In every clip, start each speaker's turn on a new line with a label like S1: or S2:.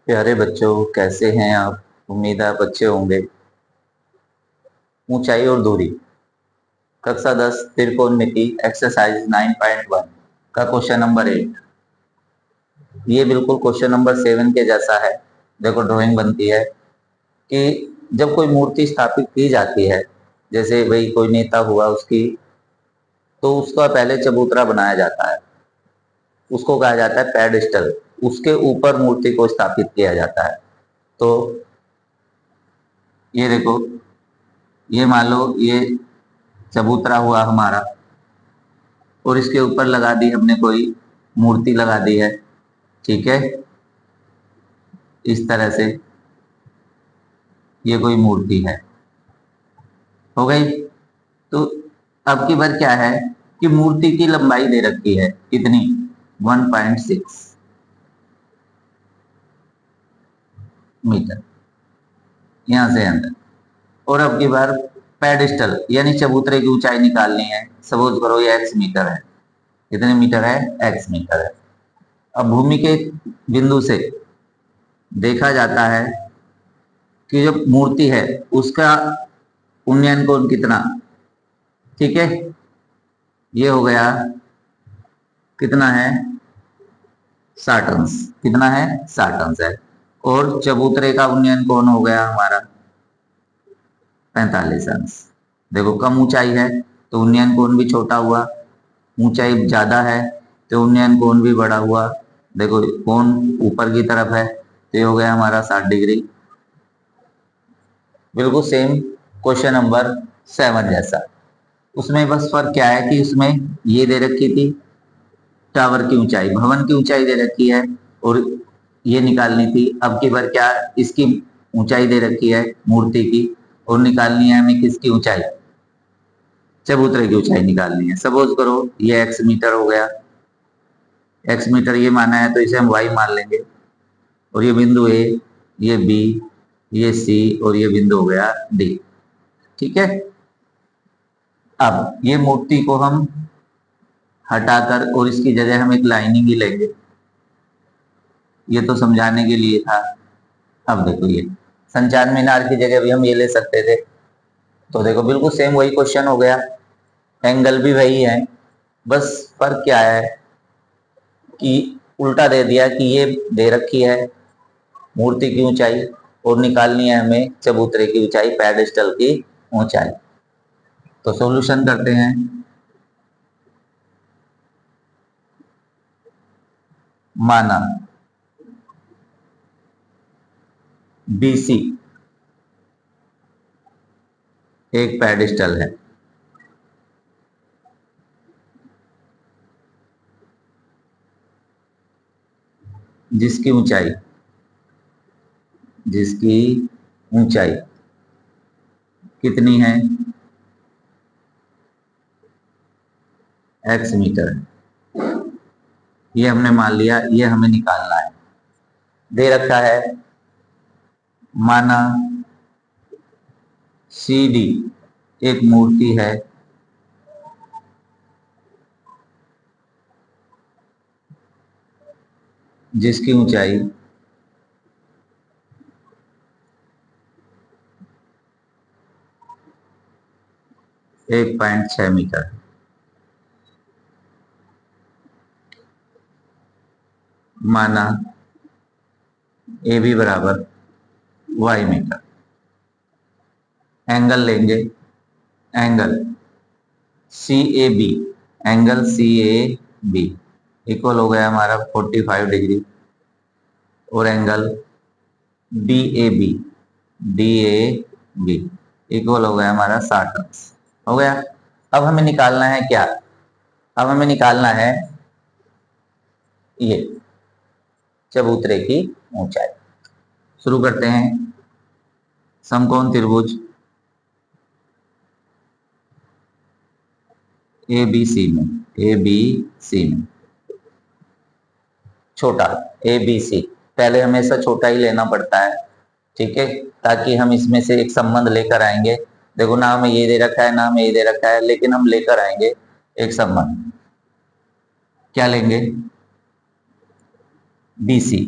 S1: प्यारे बच्चों, कैसे हैं आप? उम्मीद है आप अच्छे होंगे। ऊंचाई और दूरी, कक्षा 10 त्रिकोणमिति एक्सरसाइज 9.1 का क्वेश्चन नंबर 8। ये बिल्कुल क्वेश्चन नंबर 7 के जैसा है। देखो ड्राइंग बनती है कि जब कोई मूर्ति स्थापित की जाती है, जैसे वही कोई नेता हुआ उसकी, तो उसका पहले चबूतरा बनाया जाता है। उसको कहा जाता है पेडिस्टल। उसके ऊपर मूर्ति को स्थापित किया जाता है। तो ये देखो, ये मान लो ये चबूतरा हुआ हमारा, और इसके ऊपर लगा दी हमने कोई मूर्ति लगा दी है। ठीक है, इस तरह से ये कोई मूर्ति है, हो गई। तो अब की बार क्या है कि मूर्ति की लंबाई दे रखी है कितनी, 1.6 मीटर यहां से अंदर। और अब की बार पेडिस्टल यानी चबूतरे की ऊंचाई निकालनी है। सपोज करो ये x मीटर है। कितने मीटर है? x मीटर है। अब भूमि के बिंदु से देखा जाता है कि जो मूर्ति है उसका उन्नयन कोण कितना। ठीक है, ये हो गया, कितना है? 60 अंश। कितना है? 60 अंश है। और चबूतरे का उन्नयन कोण हो गया हमारा 45 अंश। देखो कम ऊंचाई है तो उन्नयन कोण भी छोटा हुआ, ऊंचाई ज्यादा है तो उन्नयन कोण भी बड़ा हुआ। देखो कोण ऊपर की तरफ है तो ये हो गया हमारा 60 डिग्री। बिल्कुल सेम क्वेश्चन नंबर 7 जैसा। उसमें बस फर्क क्या है कि उसमें ये दे रखी थी टावर की ऊंचाई, भवन की ऊंचाई दे रखी है, और ये निकालनी थी। अब की बार क्या, इसकी ऊंचाई दे रखी है मूर्ति की, और निकालनी है हमें किसकी ऊंचाई? चबूतरे की ऊंचाई निकालनी है। सपोज करो ये x मीटर हो गया। x मीटर ये माना है तो इसे हम y मान लेंगे। और ये बिंदु A, ये B, ये C, और ये बिंदु हो गया D। ठीक है, अब ये मूर्ति को हम हटाकर और इसकी जगह हम एक लाइनिंग ही लेंगे। ये तो समझाने के लिए था। अब देखो ये संचार मीनार की जगह भी हम ये ले सकते थे। तो देखो बिल्कुल सेम वही क्वेश्चन हो गया, एंगल भी वही है। बस फर्क क्या है कि उल्टा दे दिया कि ये दे रखी है मूर्ति की ऊंचाई, और निकालनी है हमें चबूतरे की ऊंचाई, पेडेस्टल की ऊंचाई। तो सॉल्यूशन करते हैं। माना BC एक पेडिस्टल है, जिसकी ऊंचाई कितनी है? x मीटर है। ये हमने मान लिया, ये हमें निकालना है। दे रखा है माना CD एक मूर्ति है जिसकी ऊंचाई 1.6 मीटर। माना AB बराबर y मीटर। एंगल लेंगे, angle CAB, angle CAB equal हो गया हमारा 45 डिग्री। और एंगल DAB इक्वल हो गया हमारा 60 अंश। हो गया। अब हमें निकालना है क्या? अब हमें निकालना है ये चबूतरे की ऊंचाई। शुरू करते हैं। समकोण त्रिभुज ABC में छोटा ABC, पहले हमेशा छोटा ही लेना पड़ता है। ठीक है, ताकि हम इसमें से एक संबंध लेकर आएंगे। देखो ना हमें ये दे रखा है ना हमें ये दे रखा है, लेकिन हम लेकर आएंगे एक संबंध। क्या लेंगे? BC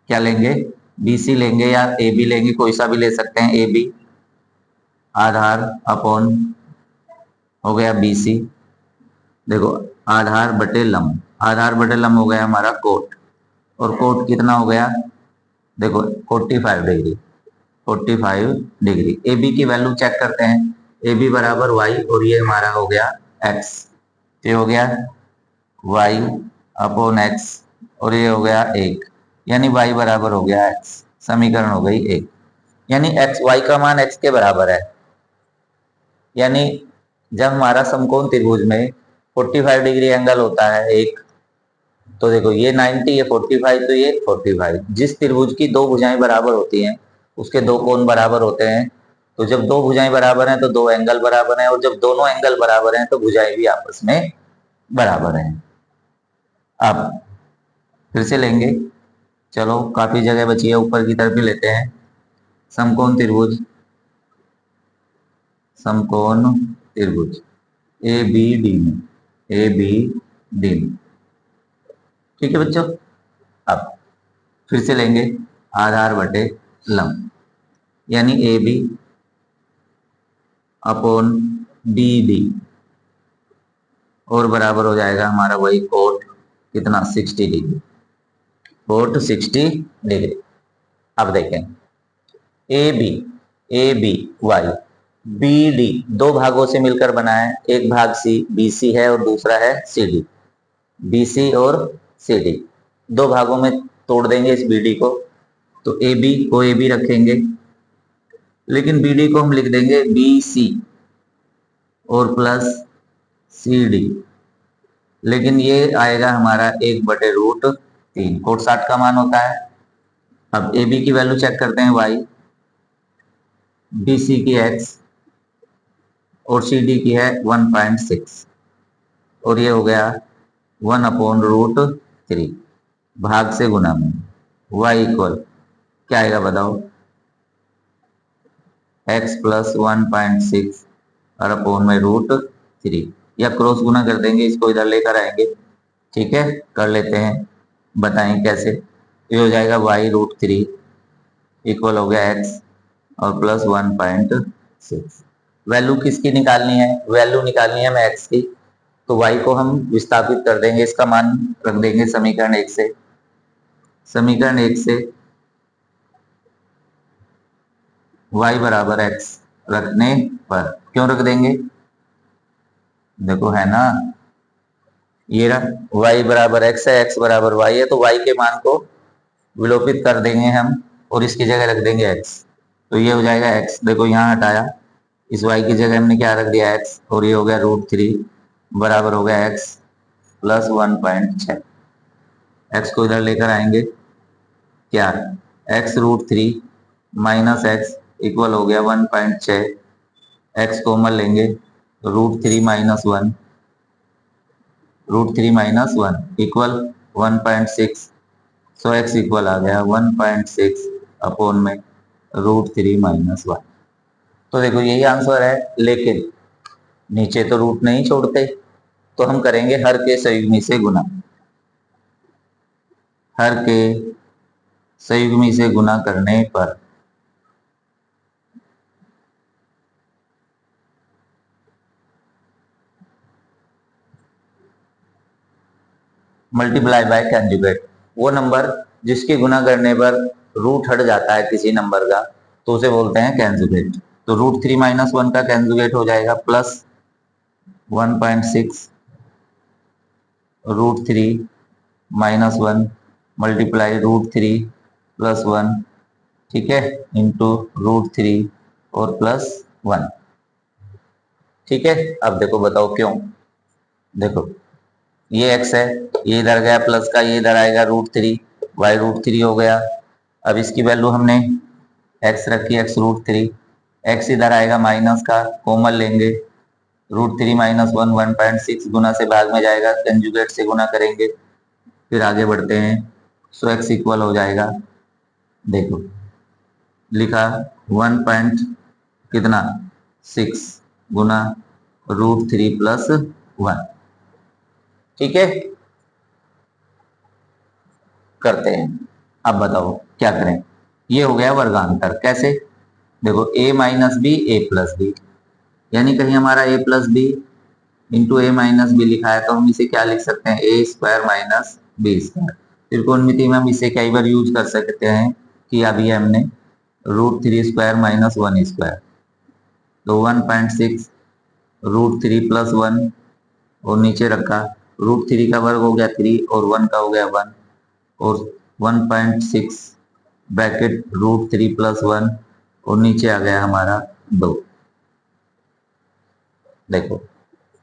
S1: क्या लेंगे? BC लेंगे या AB लेंगे, कोई सा भी ले सकते हैं। AB आधार अपॉन हो गया BC, देखो आधार बटे लंब, आधार बटे लंब हो गया हमारा कोट, और कोट कितना हो गया, देखो 45 डिग्री, 45 डिग्री। AB की वैल्यू चेक करते हैं, AB बराबर y, और ये हमारा हो गया x, ये हो गया y अपॉन x, और ये हो गया 1, यानी y बराबर हो गया x, समीकरण हो गई 1, यानी x, y का मान x के बराबर है। यानी जब हमारा समकोण त्रिभुज में 45 डिग्री एंगल होता है एक, तो देखो ये 90, ये 45, तो ये 45। जिस त्रिभुज की दो भुजाएं बराबर होती हैं उसके दो कोण बराबर होते हैं, तो जब दो भुजाएं बराबर हैं तो दो एंगल बराबर हैं, और जब दोनों एंगल बराबर हैं तो भुजाएं भी आपस में बराबर हैं। अब फिर से लेंगे, चलो काफी जगह बची है, ऊपर की तरफ ही लेते हैं। समकोण त्रिभुज, समकोण त्रिभुज ABD में, ABD में, ठीक है बच्चों। अब फिर से लेंगे आधार बटे लंब, यानी AB अपॉन BD, और बराबर हो जाएगा हमारा वही कोट, कितना 60 डिग्री, कोट 60 डिग्री। अब देखें AB Y BD दो भागों से मिलकर बना है, एक भाग BC है और दूसरा है CD, BC और CD दो भागों में तोड़ देंगे इस BD को, तो AB को AB रखेंगे, लेकिन BD को हम लिख देंगे BC और प्लस CD, लेकिन ये आएगा हमारा 1/√3, कोट 60 का मान होता है। अब AB की वैल्यू चेक करते हैं y, BC की x और CD की है 1.6, और ये हो गया 1/√3, भाग से गुना में, y इक्वल क्या आएगा बताओ, x प्लस 1.6 और अपॉन में √3, या क्रॉस गुना कर देंगे, इसको इधर लेकर आएंगे, ठीक है कर लेते हैं, बताएं कैसे। ये हो जाएगा y√3 इक्वल हो गया x और प्लस 1.6। वैल्यू किसकी निकालनी है, वैल्यू निकालनी है हमें x की, तो y को हम विस्थापित कर देंगे, इसका मान रख देंगे समीकरण 1 से, समीकरण 1 से y बराबर x रखने पर, क्यों रख देंगे, देखो है ना, ये y बराबर x है, x बराबर y है, तो y के मान को विलोपित कर देंगे हम और इसकी जगह रख देंगे x, तो ये हो जाएगा x, देखो यहाँ हटाया, इस y की जगह हमने क्या रख दिया x, और ये हो गया √3 बराबर हो गया x प्लस 1.6, x को इधर लेकर आएंगे, क्या x√3 माइनस x इक्वल हो गया 1.6, x कॉमन लेंगे, √3 माइनस 1, √3 माइनस 1 इक्वल 1.6, सो x इक्वल आ गया 1.6 अपॉन में √3 माइनस 1। तो देखो यही आंसर है, लेकिन नीचे तो रूट नहीं छोड़ते, तो हम करेंगे हर के संयुग्मी से गुना, हर के संयुग्मी से गुना करने पर मल्टीप्लाई बाय कंजुगेट, वो नंबर जिसके गुना करने पर रूट हट जाता है किसी नंबर का, तो उसे बोलते हैं कंजुगेट। तो √3 माइनस 1 का कंजुगेट हो जाएगा प्लस 1.6 √3 माइनस 1 मल्टीप्लाई √3 प्लस 1, ठीक है, इंटू √3 और प्लस 1, ठीक है। अब देखो बताओ क्यों, देखो ये x है, ये इधर गया प्लस का, ये इधर आएगा √3, y√3 हो गया। अब इसकी वैल्यू हमने x रखी, x√3, x इधर आएगा माइनस का, कॉमन लेंगे, √3 माइनस 1 1.6 गुना से भाग में जाएगा, कंजुगेट से गुना करेंगे, फिर आगे बढ़ते हैं, सो x इक्वल हो जाएगा, देखो लिखा 1 पॉइंट कितना 6 गुना √3 प्लस 1, ठीक है करते हैं। अब बताओ क्या करें, ये हो गया वर्गांतर। कैसे? देखो a minus B A plus B, यानी कहीं हमारा a plus B into A minus B लिखा है तो हम इसे क्या लिख सकते हैं, A square minus B square. त्रिकोणमिति में हम इसे कई बार यूज कर सकते हैं कि अभी हमने √3² माइनस 1 स्क्वायर, तो 1.6 √3 प्लस 1 और नीचे रखा, √3 का वर्ग हो गया 3 और 1 का हो गया 1 और 1.6 ब्रैकेट √3 प्लस 1 और नीचे आ गया हमारा 2। देखो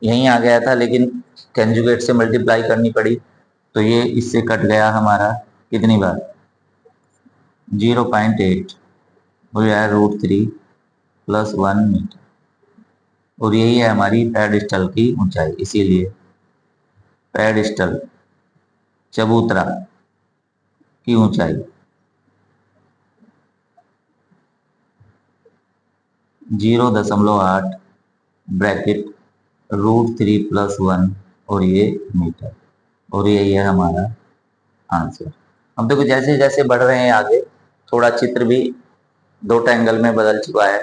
S1: यहीं आ गया था लेकिन कंजुगेट से मल्टीप्लाई करनी पड़ी, तो ये इससे कट गया हमारा कितनी बार, 0.8 हो गया √3 प्लस 1 मीटर। और यही है हमारी पेडिस्टल की ऊंचाई, इसीलिए पेडिस्टल चबूतरा की ऊंचाई 0.8 ब्रैकेट √3 प्लस 1 और ये मीटर, और यही है हमारा आंसर। अब देखो जैसे जैसे बढ़ रहे हैं आगे, थोड़ा चित्र भी दो ट्रायंगल में बदल चुका है,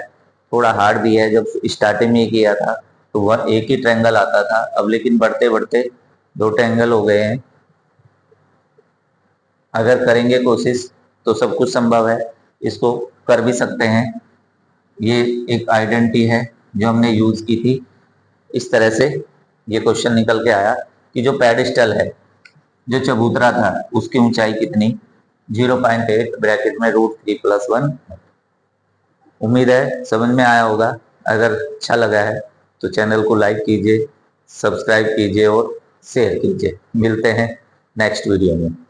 S1: थोड़ा हार्ड भी है। जब स्टार्टिंग में किया था तो वह एक ही ट्रायंगल आता था, अब लेकिन बढ़ते बढ़ते दो ट्रायंगल हो गए हैं। अगर करेंगे कोशिश तो सब कुछ संभव है, इसको कर भी सकते हैं। ये एक आइडेंटिटी है जो हमने यूज की थी। इस तरह से ये क्वेश्चन निकल के आया कि जो पेडिस्टल है, जो चबूतरा था, उसकी ऊंचाई कितनी, 0.8 ब्रैकेट में √3 प्लस 1। उम्मीद है समझ में आया होगा। अगर अच्छा लगा है तो चैनल को लाइक कीजिए, सब्सक्राइब कीजिए और शेयर कीजिए। मिलते हैं नेक्स्ट वीडियो में।